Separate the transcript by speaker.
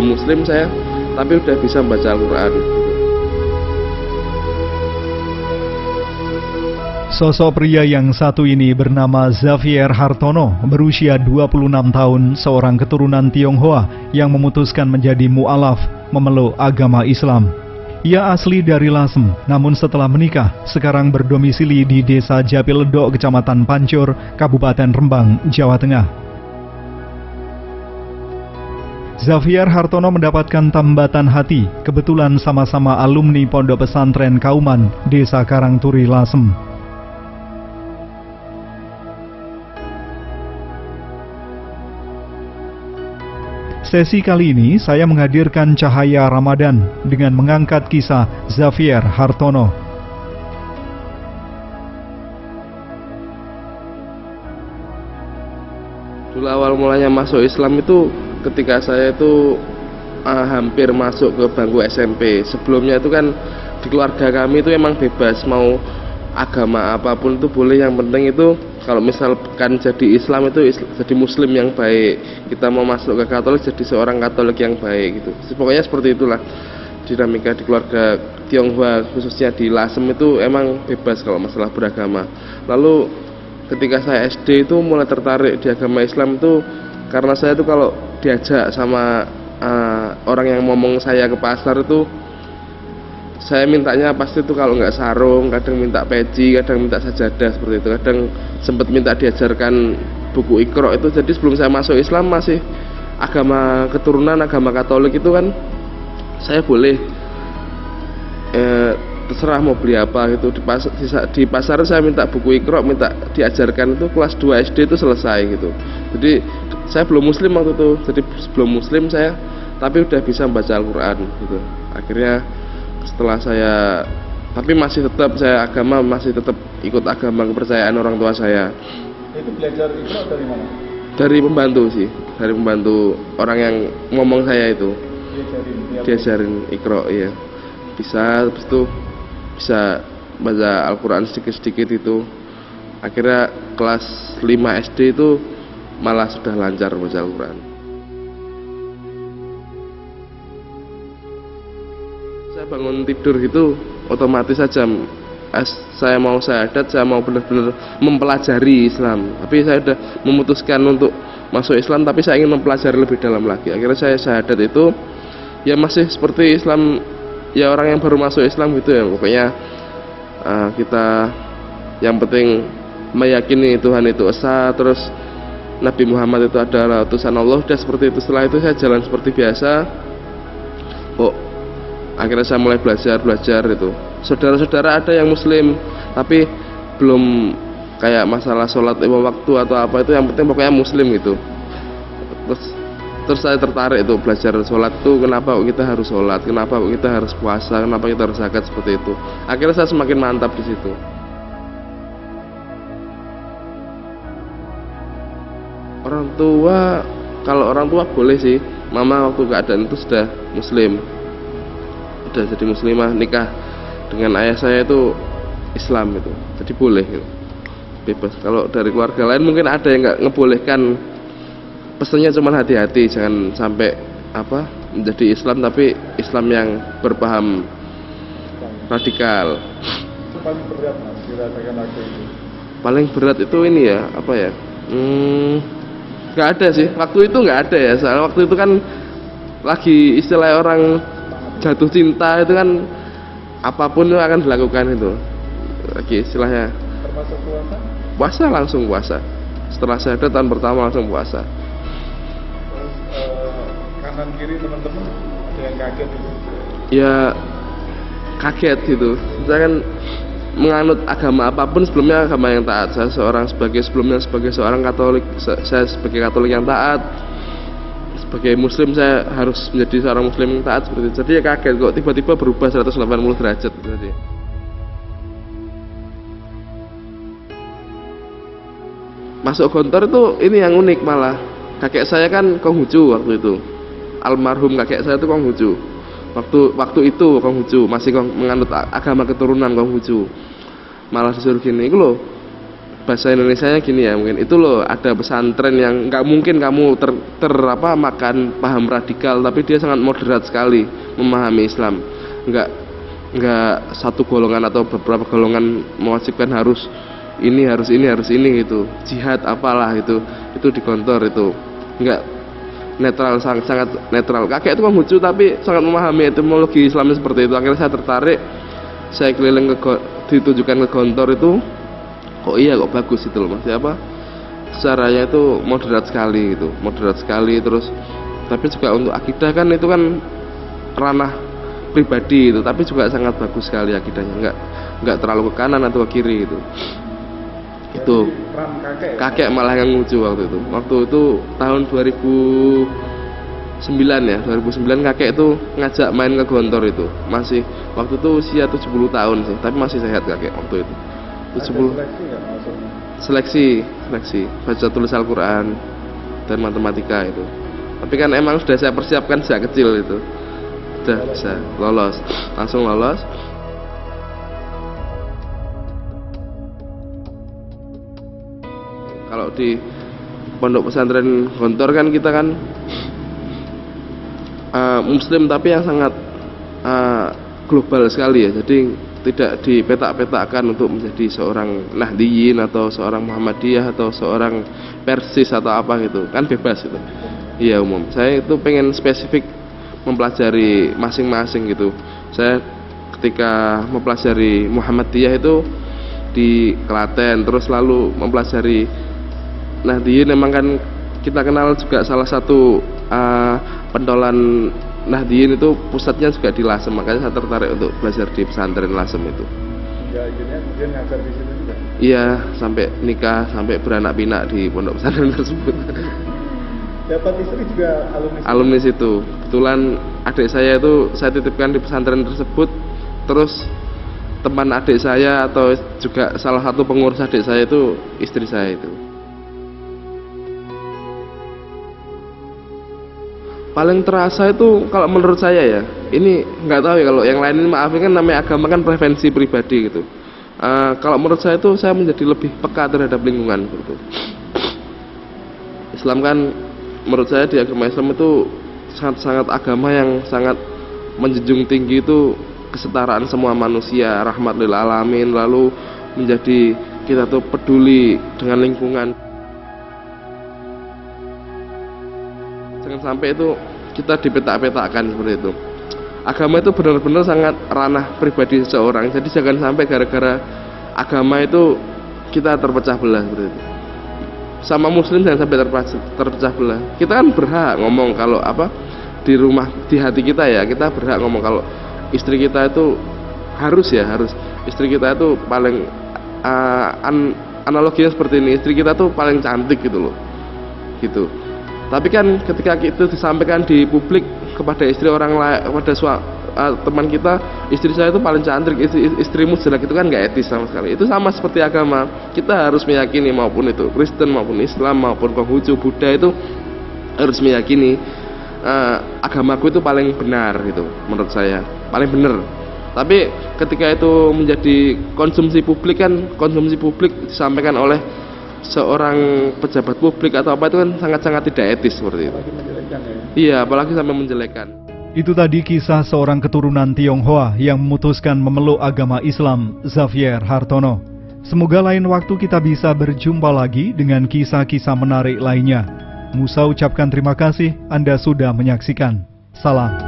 Speaker 1: belum muslim saya, tapi udah bisa baca Al-Quran.
Speaker 2: Sosok pria yang satu ini bernama Xavier Hartono, berusia 26 tahun, seorang keturunan Tionghoa yang memutuskan menjadi mu'alaf, memeluk agama Islam. Ia asli dari Lasem, namun setelah menikah, sekarang berdomisili di Desa Japiledok, Kecamatan Pancur, Kabupaten Rembang, Jawa Tengah. Xavier Hartono mendapatkan tambatan hati, kebetulan sama-sama alumni Pondok Pesantren Kauman, Desa Karangturi, Lasem. Sesi kali ini saya menghadirkan cahaya Ramadan dengan mengangkat kisah Xavier Hartono.
Speaker 1: Dulu awal mulanya masuk Islam itu ketika saya itu hampir masuk ke bangku SMP. Sebelumnya itu kan di keluarga kami itu emang bebas, mau agama apapun itu boleh, yang penting itu kalau misalkan jadi Islam itu jadi muslim yang baik. Kita mau masuk ke Katolik jadi seorang Katolik yang baik gitu. Pokoknya seperti itulah dinamika di keluarga Tionghoa, khususnya di Lasem itu emang bebas kalau masalah beragama. Lalu ketika saya SD itu mulai tertarik di agama Islam itu karena saya itu kalau diajak sama orang yang ngomong saya ke pasar itu, saya mintanya pasti itu kalau nggak sarung, kadang minta peci, kadang minta sajadah seperti itu, kadang sempat minta diajarkan buku Iqra itu. Jadi sebelum saya masuk Islam masih agama keturunan agama Katolik itu kan saya boleh terserah mau beli apa gitu. Di pasar saya minta buku Iqra, minta diajarkan itu kelas 2 SD itu selesai gitu. Jadi saya belum muslim waktu itu, jadi sebelum muslim saya tapi udah bisa membaca Al-Quran gitu. Akhirnya setelah saya, tapi masih tetap saya agama, masih tetap ikut agama kepercayaan orang tua saya.
Speaker 3: Itu belajar Iqra dari mana?
Speaker 1: Dari pembantu sih, dari pembantu orang yang ngomong saya itu. Diajarin Iqra, iya. Bisa, habis itu bisa baca Al-Quran sedikit-sedikit itu. Akhirnya kelas 5 SD itu malah sudah lancar baca Al-Quran. Saya bangun tidur gitu otomatis saja saya mau syahadat, saya mau benar-benar mempelajari Islam. Tapi saya sudah memutuskan untuk masuk Islam, tapi saya ingin mempelajari lebih dalam lagi. Akhirnya saya syahadat itu ya masih seperti Islam ya orang yang baru masuk Islam gitu ya. Pokoknya kita yang penting meyakini Tuhan itu esa, terus Nabi Muhammad itu adalah utusan Allah, udah seperti itu. Setelah itu saya jalan seperti biasa. Akhirnya saya mulai belajar itu. Saudara-saudara ada yang muslim, tapi belum kayak masalah sholat lima waktu atau apa itu, yang penting pokoknya muslim gitu. Terus saya tertarik itu belajar sholat tuh, kenapa kita harus sholat, kenapa kita harus puasa, kenapa kita harus zakat, seperti itu. Akhirnya saya semakin mantap di situ. Orang tua, kalau orang tua boleh sih. Mama waktu keadaan itu sudah muslim, udah jadi muslimah, nikah dengan ayah saya itu Islam itu, jadi boleh gitu. Bebas. Kalau dari keluarga lain mungkin ada yang nggak ngebolehkan. Pesannya cuma hati-hati, jangan sampai menjadi Islam tapi Islam yang berpaham radikal.
Speaker 3: Paling berat mas dirasakan waktu itu? Paling
Speaker 1: berat itu ini ya nggak ada sih, waktu itu nggak ada ya. Soalnya waktu itu kan lagi istilah orang jatuh cinta itu kan apapun itu akan dilakukan itu. Lagi istilahnya.
Speaker 3: Termasuk puasa?
Speaker 1: Puasa, langsung puasa. Setelah syahadat tahun pertama langsung puasa.
Speaker 3: Terus kanan kiri teman-teman ada yang kaget itu?
Speaker 1: Ya kaget gitu. Saya kan menganut agama apapun sebelumnya agama yang taat. Saya sebelumnya sebagai seorang Katolik, saya sebagai Katolik yang taat. Sebagai Muslim saya harus menjadi seorang Muslim yang taat seperti itu. Jadi ya kaget kok tiba-tiba berubah 180 derajat tadi. Masuk Gontor itu ini yang unik malah. Kakek saya kan Konghucu waktu itu. Almarhum kakek saya itu Konghucu. Waktu itu Konghucu masih menganut agama keturunan Konghucu. Malah disuruh gini, itu loh bahasa Indonesianya gini ya, mungkin itu loh, ada pesantren yang nggak mungkin kamu makan paham radikal, tapi dia sangat moderat sekali memahami Islam. Nggak satu golongan atau beberapa golongan mewajibkan harus ini gitu, jihad apalah itu di kantor itu nggak netral, sangat netral. Kakek itu Konghucu tapi sangat memahami etimologi Islamnya seperti itu. Akhirnya saya tertarik, saya keliling ditunjukkan ke kantor itu, kok iya kok bagus itu loh mas, apa caranya itu moderat sekali terus. Tapi juga untuk akidah kan itu kan ranah pribadi itu, tapi juga sangat bagus sekali akidahnya, nggak terlalu ke kanan atau ke kiri gitu. Itu kakek malah yang ngucu waktu itu tahun 2009 ya, 2009 kakek itu ngajak main ke Gontor itu, masih waktu itu usia 70 tahun sih, tapi masih sehat kakek waktu itu. 70 seleksi baca tulis Al-Quran dan matematika itu. Tapi kan emang sudah saya persiapkan sejak kecil itu, sudah bisa langsung lolos. Kalau di pondok pesantren Gontor kan kita kan muslim tapi yang sangat global sekali ya, jadi tidak dipetak-petakkan untuk menjadi seorang Nahdiyin atau seorang Muhammadiyah atau seorang Persis atau apa gitu, kan bebas itu. Iya umum. Saya itu pengen spesifik mempelajari masing-masing gitu. Saya ketika mempelajari Muhammadiyah itu di Klaten, terus lalu mempelajari Nahdiyin, memang kan kita kenal juga salah satu pentolan Nahdiyin itu pusatnya juga di Lasem, makanya saya tertarik untuk belajar di pesantren Lasem itu.
Speaker 3: Ya, akhirnya kemudian ngajar di situ juga.
Speaker 1: Iya, sampai nikah, sampai beranak pinak di pondok pesantren tersebut.
Speaker 3: Dapat istri juga
Speaker 1: alumni situ. Kebetulan adik saya itu saya titipkan di pesantren tersebut, terus teman adik saya atau juga salah satu pengurus adik saya itu istri saya itu. Paling terasa itu kalau menurut saya ya, ini nggak tahu ya kalau yang lain ini, maafin kan namanya agama kan preferensi pribadi gitu. Kalau menurut saya itu saya menjadi lebih peka terhadap lingkungan gitu. Islam kan menurut saya di agama Islam itu sangat agama yang sangat menjunjung tinggi itu kesetaraan semua manusia, rahmat lil alamin, lalu menjadi kita tuh peduli dengan lingkungan. Jangan sampai itu kita dipetak-petakkan seperti itu. Agama itu benar-benar sangat ranah pribadi seseorang. Jadi jangan sampai gara-gara agama itu kita terpecah belah seperti itu. Sama muslim jangan sampai terpecah belah. Kita kan berhak ngomong kalau apa di rumah, di hati kita ya, kita berhak ngomong kalau istri kita itu harus istri kita itu paling analoginya seperti ini, istri kita tuh paling cantik gitu loh, gitu. Tapi kan ketika itu disampaikan di publik kepada istri orang lain, kepada teman kita, istri saya itu paling cantik, istrimu jelek, itu kan nggak etis sama sekali. Itu sama seperti agama, kita harus meyakini, maupun itu Kristen maupun Islam maupun Konghucu, Buddha, itu harus meyakini agamaku itu paling benar gitu, menurut saya paling benar. Tapi ketika itu menjadi konsumsi publik, kan konsumsi publik disampaikan oleh seorang pejabat publik atau apa, itu kan sangat-sangat tidak etis seperti itu. Iya, apalagi sampai menjelekkan.
Speaker 2: Itu tadi kisah seorang keturunan Tionghoa yang memutuskan memeluk agama Islam, Xavier Hartono. Semoga lain waktu kita bisa berjumpa lagi dengan kisah-kisah menarik lainnya. Musa ucapkan terima kasih Anda sudah menyaksikan. Salam.